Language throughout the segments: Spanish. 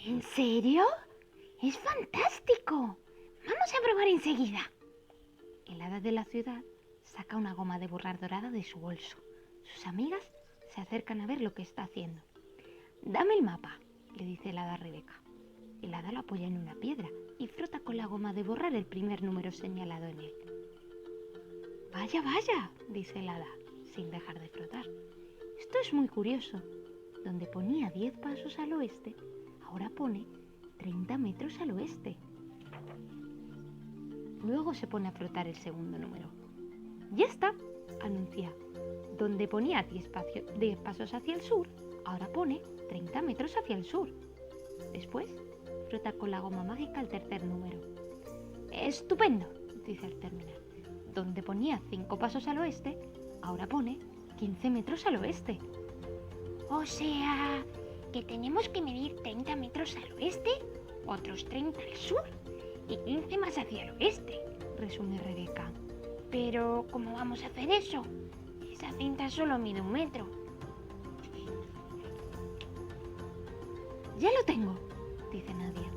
¿En serio? ¡Es fantástico! Vamos a probar enseguida. El hada de la ciudad saca una goma de borrar dorada de su bolso. Sus amigas se acercan a ver lo que está haciendo. «Dame el mapa», le dice el hada a Rebeca. El hada lo apoya en una piedra y frota con la goma de borrar el primer número señalado en él. «Vaya, vaya», dice el hada, sin dejar de frotar. «Esto es muy curioso. Donde ponía 10 pasos al oeste, ahora pone 30 metros al oeste». Luego se pone a frotar el segundo número. «Ya está», anuncia. «Donde ponía 10 pasos hacia el sur, ahora pone 30 metros hacia el sur». Después, frota con la goma mágica el tercer número. «Estupendo», dice al terminar. «Donde ponía 5 pasos al oeste, ahora pone 15 metros al oeste». O sea, que tenemos que medir 30 metros al oeste, otros 30 al sur y 15 más hacia el oeste, resume Rebeca. Pero, ¿cómo vamos a hacer eso? Esa cinta solo mide 1 metro. «Ya lo tengo», dice Nadia.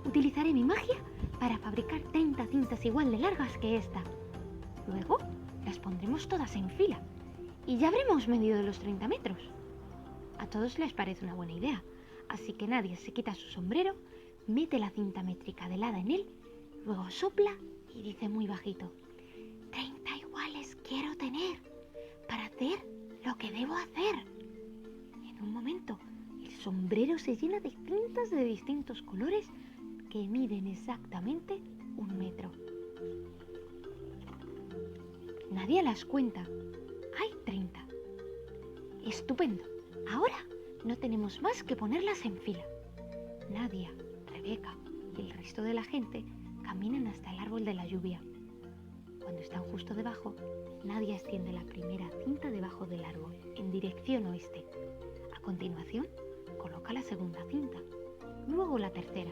«Utilizaré mi magia para fabricar 30 cintas igual de largas que esta. Luego las pondremos todas en fila y ya habremos medido los 30 metros». A todos les parece una buena idea, así que Nadia se quita su sombrero, mete la cinta métrica del hada en él, luego sopla y dice muy bajito: «30 iguales quiero tener para hacer lo que debo hacer». En un momento, el sombrero se llena de cintas de distintos colores que miden exactamente 1 metro. Nadia las cuenta. Hay 30. «Estupendo. Ahora no tenemos más que ponerlas en fila». Nadia, Rebeca y el resto de la gente caminan hasta el árbol de la lluvia. Cuando están justo debajo, Nadia extiende la primera cinta debajo del árbol, en dirección oeste. A continuación, coloca la segunda cinta, luego la tercera,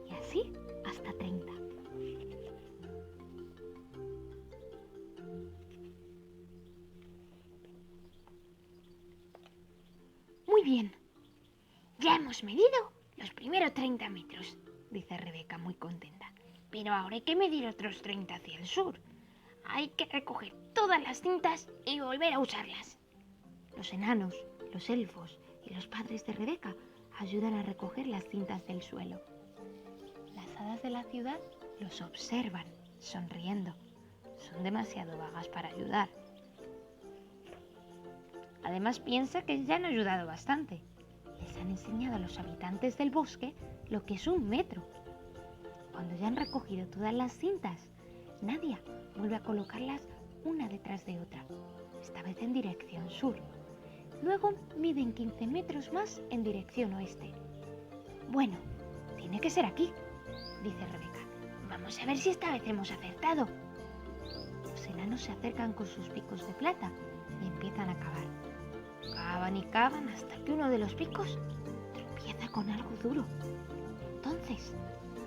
y así hasta 30. «Muy bien. Ya hemos medido los primeros 30 metros», dice Rebeca muy contenta. «Pero ahora hay que medir otros 30 hacia el sur. Hay que recoger todas las cintas y volver a usarlas». Los enanos, los elfos y los padres de Rebeca ayudan a recoger las cintas del suelo. Las hadas de la ciudad los observan, sonriendo. Son demasiado vagas para ayudar. Además piensa que ya han ayudado bastante. Les han enseñado a los habitantes del bosque lo que es 1 metro. Cuando ya han recogido todas las cintas, Nadia vuelve a colocarlas una detrás de otra, esta vez en dirección sur. Luego miden 15 metros más en dirección oeste. «Bueno, tiene que ser aquí», dice Rebeca. «Vamos a ver si esta vez hemos acertado». Los enanos se acercan con sus picos de plata y empiezan a cavar. Cavan y cavan hasta que uno de los picos tropieza con algo duro. Entonces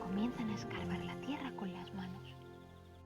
comienzan a escarbar la tierra con las